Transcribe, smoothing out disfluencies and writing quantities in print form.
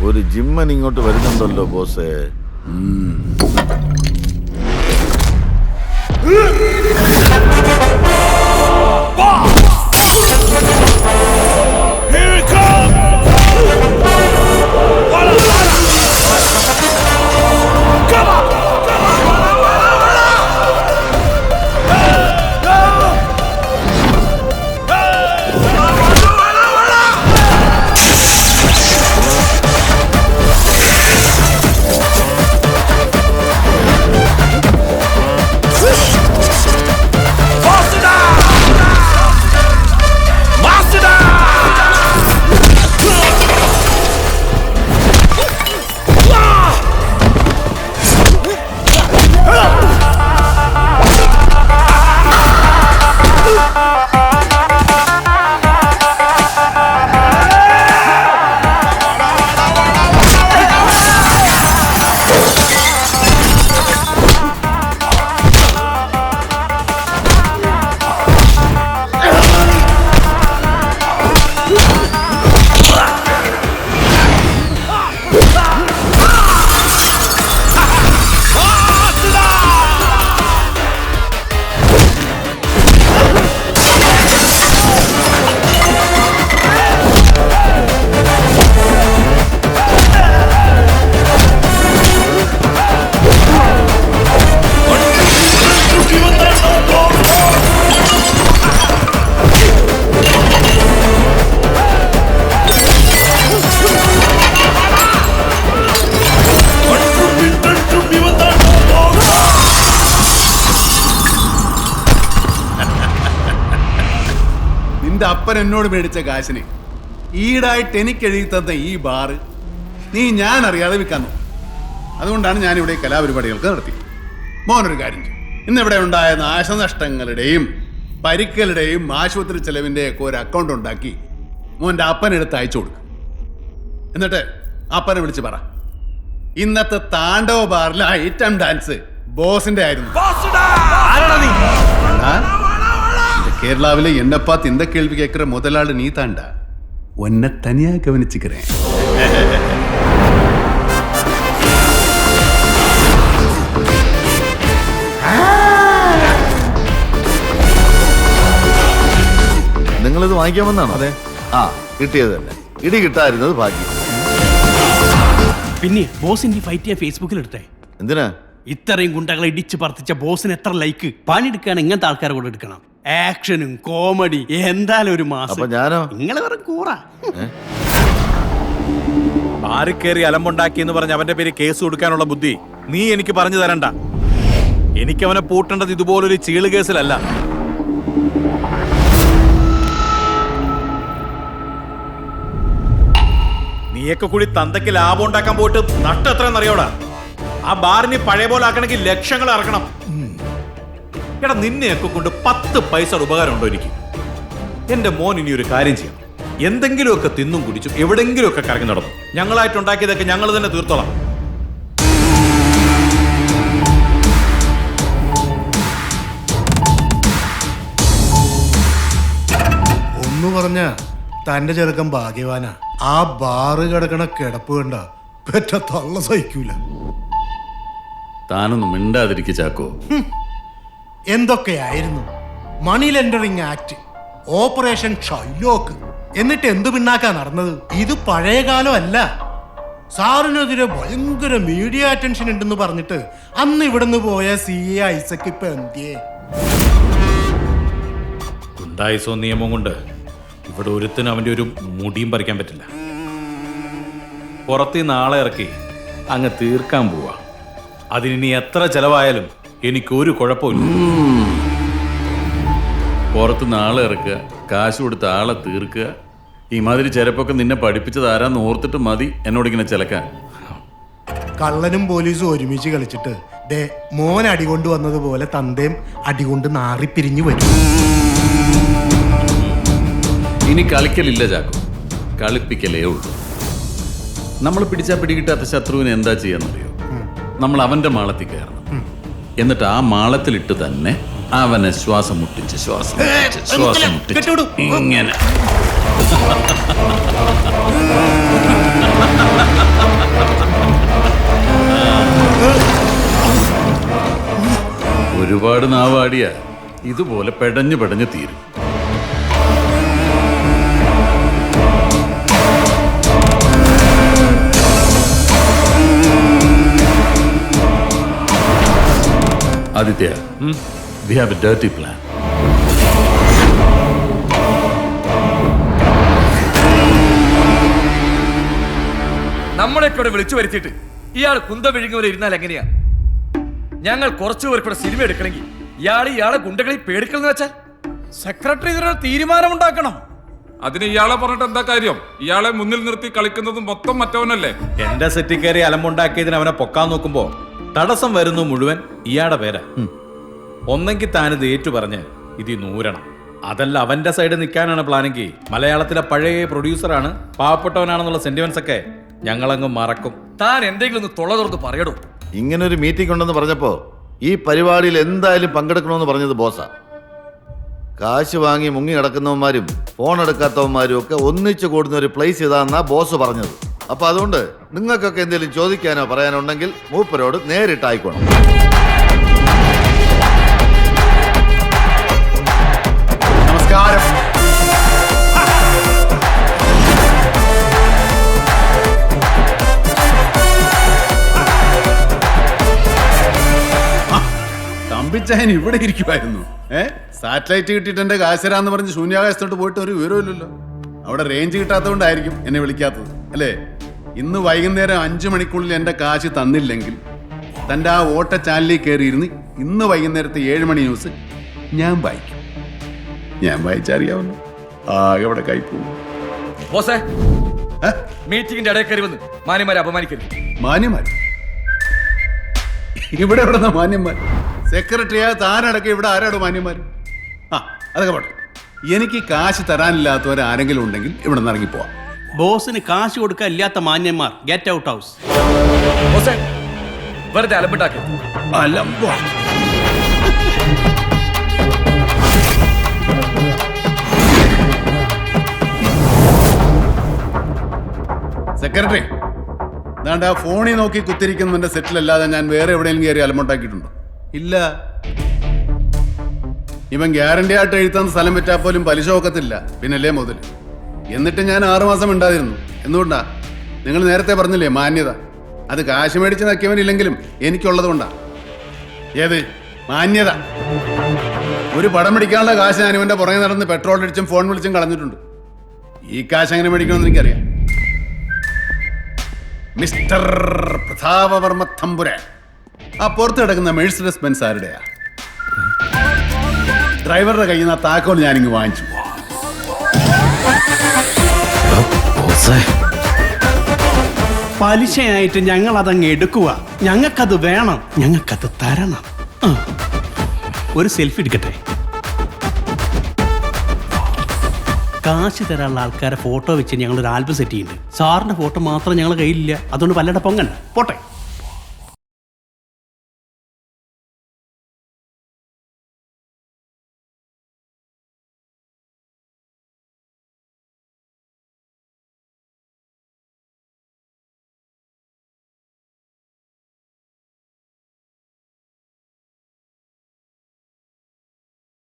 ഒരു ജിമ്മൻ ഇങ്ങോട്ട് വരുന്നുണ്ടല്ലോ ബോസേ. അപ്പൻ എന്നോട് മേടിച്ച കാശിന് ഈടായിട്ട് എനിക്ക് എഴുതി തന്ന ഈ ബാറ് നീ ഞാൻ അറിയാതെ വിൽക്കാൻ നോക്കും. അതുകൊണ്ടാണ് ഞാനിവിടെ കലാപരിപാടികൾക്ക് നടത്തി. മോനൊരു കാര്യം ചെയ്യും, ഇന്നിവിടെ ഉണ്ടായ നാശനഷ്ടങ്ങളുടെയും പരിക്കലുടെയും ആശുപത്രി ചെലവിൻ്റെ ഒക്കെ ഒരു അക്കൗണ്ട് ഉണ്ടാക്കി മോൻ്റെ അപ്പനെടുത്ത് അയച്ചു കൊടുക്കും. എന്നിട്ട് അപ്പനെ വിളിച്ച് പറ, ഇന്നത്തെ താണ്ഡവ ബാറിലെ ഐറ്റം ഡാൻസ് ബോസിന്റെ ആയിരുന്നു. கேரளாவில என்ன பார்த்து இந்த கேள்வி கேட்கிற முதலாளி நீ தாண்டா. உன்னை தனியா கவனிச்சுக்கிறேன். നിങ്ങളിത് വാങ്ങിക്കാൻ വന്നാണോ? അതെ. ആ, കിട്ടിയത് തന്നെ. ഇടി കിട്ടായിരുന്നത് ഭാഗ്യം. പിന്നെ ബോസിന്റെ ഫൈറ്റ് ചെയ്യാൻ ഫേസ്ബുക്കിൽ എടുത്തേ. എന്തിനാ? ഇത്രയും ഗുണ്ടകളെ ഇടിച്ച് പറത്തിച്ച ബോസിന് എത്ര ലൈക്ക്. പണിയെടുക്കാൻ ഇങ്ങനത്തെ ആൾക്കാരെ കൂടെ എടുക്കണം. ആക്ഷനും കോമഡി എന്തായാലും ഒരു മാസം. ഞാനോ? നിങ്ങളെ വെറും കൂറ. ആര് കയറി അലമ്പുണ്ടാക്കി എന്ന് പറഞ്ഞ് അവന്റെ പേര് കേസ് കൊടുക്കാനുള്ള ബുദ്ധി നീ എനിക്ക് പറഞ്ഞു തരണ്ട. എനിക്ക് അവനെ പൂട്ടേണ്ടത് ഇതുപോലൊരു ചീള് കേസിലല്ല. നീയൊക്കെ കൂടി തന്തയ്ക്ക് ലാഭം ഉണ്ടാക്കാൻ പോയിട്ട് നഷ്ടം എത്രയെന്നറിയോടാ? ആ ബാറിന് പഴയ പോലെ ആക്കണമെങ്കിൽ ലക്ഷങ്ങൾ ഇറക്കണം. എടാ, നിന്നെയൊക്കെ കൊണ്ട് 10 പൈസ ഉപകാരം ഉണ്ടോ എനിക്ക്? എന്റെ മോൻ ഇനി ഒരു കാര്യം ചെയ്യണം. എന്തെങ്കിലുമൊക്കെ തിന്നും കുടിച്ചും എവിടെങ്കിലുമൊക്കെ കറങ്ങി നടന്നു. ഞങ്ങളായിട്ടുണ്ടാക്കിയതൊക്കെ ഞങ്ങൾ തന്നെ തീർത്തോളാം. ഒന്ന് പറഞ്ഞ തന്റെ ചെറുക്കൻ ഭാഗ്യവാനാ. ആ ബാറ് കിടക്കണ കിടപ്പ് കണ്ട പെറ്റ തള്ള സഹിക്കൂല. താനൊന്നും മിണ്ടാതിരിക്കുക ചാക്കോ. എന്തൊക്കെയായിരുന്നു മണി ലെൻഡറിങ് ആക്ട്, ഓപ്പറേഷൻ ഷൈലോക്ക്, എന്നിട്ട് എന്തു പിന്നാക്കാ നടന്നത്? ഇത് പഴയ കാലം അല്ല. സാറിനെതിരെ ഭയങ്കര മീഡിയ അറ്റൻഷൻ ഉണ്ടെന്ന് പറഞ്ഞിട്ട് അന്ന് ഇവിടുന്ന് പോയ CA ഐസക് ഇപ്പൊ എന്തിയേ? ഗുണ്ടായിസോ നിയമം കൊണ്ട് ഇവിടെ ഒരുത്തിനും അവന്റെ ഒരു മുടിയും പറിക്കാൻ പറ്റില്ല. പുറത്തുനിന്ന് ആളെ ഇറക്കി അങ്ങ് തീർക്കാൻ പോവാ. അതിനി എത്ര ചെലവായാലും എനിക്കൊരു കുഴപ്പമില്ല. പുറത്തുനിന്ന് ആളെ ഇറക്കുക, കാശ് കൊടുത്ത് ആളെ തീർക്കുക, ഈ മാതിരി ചെലപ്പൊക്കെ നിന്നെ പഠിപ്പിച്ചത് ആരാന്ന് ഓർത്തിട്ട് മതി എന്നോടിങ്ങനെ ചിലക്കാൻ. കള്ളനും പോലീസും ഒരുമിച്ച് കളിച്ചിട്ട് ദേ മോൻ അടികൊണ്ട് വന്നതുപോലെ തന്തയും അടികൊണ്ട് നാറിപ്പിരിഞ്ഞു വരും. ഇനി കളിക്കലില്ല ചാക്കോ, കളിപ്പിക്കലേ ഉള്ളൂ. നമ്മൾ പിടിച്ചാൽ പിടികിട്ടാത്ത ശത്രുവിനെ എന്താ ചെയ്യാന്നറിയോ? നമ്മൾ അവന്റെ മാളത്തിൽ കയറണം. എന്നിട്ട് ആ മാളത്തിലിട്ട് തന്നെ അവനെ ശ്വാസം മുട്ടിച്ച് ഇങ്ങനെ ഒരുപാട് നാവാടിയ ഇതുപോലെ പെടഞ്ഞു പെടഞ്ഞു തീരും. Aditya, we have a dirty plan. നമ്മളെയൊക്കെ ഇവിടെ വിളിച്ചു വരുത്തിയിട്ട് ഇയാൾ കുന്തം വിഴുങ്ങവരെ ഇരുന്നാൽ എങ്ങനെയാ? ഞങ്ങൾ കുറച്ചു പേർക്കൂടെ സിനിമ എടുക്കണമെങ്കിൽ ഇയാളെ ഗുണ്ടകളിൽ പേടിക്കലെന്ന് വെച്ചാൽ സെക്രട്ടറി ഇതിനൊരു തീരുമാനമുണ്ടാക്കണം. അതിന് ഇയാളെ പറഞ്ഞിട്ട് എന്താ കാര്യം? ഇയാളെ മുന്നിൽ നിർത്തി കളിക്കുന്നത് മൊത്തം മറ്റവനല്ലേ? എന്റെ സെറ്റിൽ കയറി അലമ്പുണ്ടാക്കിയതിന് അവനെ പൊക്കാൻ നോക്കുമ്പോ തടസ്സം വരുന്നു മുഴുവൻ ഇയാളുടെ പേരാ. ഒന്നെങ്കിൽ താനിത് ഏറ്റു പറഞ്ഞ് ഇത് നൂരണം, അതല്ല അവന്റെ സൈഡ് നിൽക്കാനാണ് പ്ലാനെങ്കിൽ മലയാളത്തിലെ പഴയ പ്രൊഡ്യൂസറാണ്, പാവപ്പെട്ടവനാണെന്നുള്ള സെന്റിമെന്റ്സ് ഒക്കെ ഞങ്ങളങ്ങ് മറക്കും. താൻ എന്തെങ്കിലും ഒന്ന് തൊള്ള തുറന്ന് പറയടോ. ഇങ്ങനൊരു മീറ്റിംഗ് ഉണ്ടെന്ന് പറഞ്ഞപ്പോ ഈ പരിപാടിയിൽ എന്തായാലും പങ്കെടുക്കണമെന്ന് പറഞ്ഞത് ബോസാ. കാശ് വാങ്ങി മുങ്ങി കിടക്കുന്നവന്മാരും ഫോൺ എടുക്കാത്തവന്മാരും ഒക്കെ ഒന്നിച്ചു കൂടുന്ന ഒരു പ്ലേസ് ഇതാന്നാ ബോസ് പറഞ്ഞത്. അപ്പൊ അതുകൊണ്ട് നിങ്ങൾക്കൊക്കെ എന്തെങ്കിലും ചോദിക്കാനോ പറയാനോ ഉണ്ടെങ്കിൽ മൂപ്പരോട് നേരിട്ടായിക്കോണം. നമസ്കാരം. തമ്പിച്ചായൻ ഇവിടെ ഇരിക്കുമായിരുന്നു. സാറ്റലൈറ്റ് കിട്ടിയിട്ട് എന്റെ കാശരാന്ന് പറഞ്ഞ് ശൂന്യാകാശത്തോട്ട് പോയിട്ട് ഒരു വിവരമില്ലല്ലോ. അവിടെ റേഞ്ച് കിട്ടാത്തതുകൊണ്ടായിരിക്കും എന്നെ വിളിക്കാത്തത് അല്ലേ? ഇന്ന് വൈകുന്നേരം 5 മണിക്കുള്ളിൽ എന്റെ കാശ് തന്നില്ലെങ്കിൽ തന്റെ ആ ഓട്ട ചാനലിൽ കയറിയിരുന്ന് ഇന്ന് വൈകുന്നേരത്തെ 7 മണി ന്യൂസ് ഞാൻ വായിക്കും. ഞാൻ വായിച്ചറിയാവുന്നു. ആകെ അവിടെ കൈപ്പോകും. ബോസേ, മീറ്റിംഗിന്റെ ഇടയിൽ കയറി വന്ന് മാന്യന്മാരെ അപമാനിക്കരുത്. മാന്യന്മാർ ഇവിടെ എവിടുന്ന മാന്യന്മാർ? സെക്രട്ടറിയാ താനടക്കം ഇവിടെ ആരാടോ മാന്യന്മാർ? അതൊക്കെ പോട്ടെ. എനിക്ക് കാശ് തരാനില്ലാത്തവരാരെങ്കിലും ഉണ്ടെങ്കിൽ ഇവിടെ നിന്ന് ഇറങ്ങിപ്പോവാം. ബോസിന് കാശ് കൊടുക്കാൻ ഇല്ലാത്ത മാന്യന്മാർ ഗെറ്റ് ഔട്ട് ഹൗസ്. ബോസേ, വെറുതെ അലമ്പുണ്ടാക്കരുത്. അലമ്പോ സെക്രട്ടറി, ദാണ്ട് ആ ഫോണിൽ നോക്കി കുത്തിരിക്കുന്നതിന്റെ സെറ്റിലല്ലാതെ ഞാൻ വേറെ എവിടെയെങ്കിലും കയറി അലമ്പുണ്ടാക്കിയിട്ടുണ്ടോ? ഇല്ല. ഇവൻ ഗ്യാരണ്ടി ആയിട്ട് എഴുത്തുന്ന സ്ഥലം വിറ്റാൽ പോലും പലിശ ഒക്കത്തില്ല, പിന്നല്ലേ മുതൽ. എന്നിട്ട് ഞാൻ 6 മാസം ഉണ്ടായിരുന്നു. എന്തുകൊണ്ടാ? നിങ്ങൾ നേരത്തെ പറഞ്ഞില്ലേ മാന്യത. അത് കാശ് മേടിച്ച് നക്കിയവനില്ലെങ്കിലും എനിക്കുള്ളത് കൊണ്ടാ. ഏത് മാന്യത? ഒരു പടം പിടിക്കാനുള്ള കാശ് ഞാൻ ഇവന്റെ പുറകെ നടന്ന് പെട്രോൾ അടിച്ചും ഫോൺ വിളിച്ചും കളഞ്ഞിട്ടുണ്ട്. ഈ കാശ് എങ്ങനെ മേടിക്കണമെന്ന് എനിക്കറിയാം. മിസ്റ്റർ പ്രതാപവർമ്മ തമ്പുരാൻ, ആ പുറത്ത് കിടക്കുന്ന മെഴ്സിഡസ് ബെൻസ് ആരുടെയാ? ഡ്രൈവറുടെ കയ്യിൽ നിന്ന് ആ താക്കോൽ ഞാനിങ്ങ് വാങ്ങിച്ചു. പലിശയായിട്ട് ഞങ്ങൾ അതങ്ങ് എടുക്കുക. ഞങ്ങൾക്കത് വേണം, ഞങ്ങൾക്കത് തരണം. ഒരു സെൽഫി എടുക്കട്ടെ. കാശ് തരാനുള്ള ആൾക്കാരെ ഫോട്ടോ വെച്ച് ഞങ്ങൾ ഒരു ആൽബം സെറ്റ് ചെയ്യുന്നുണ്ട്. സാറിന്റെ ഫോട്ടോ മാത്രം ഞങ്ങളുടെ കയ്യിലില്ല, അതുകൊണ്ട് വല്ലയുടെ പൊങ്ങണ്ട. പോട്ടെ.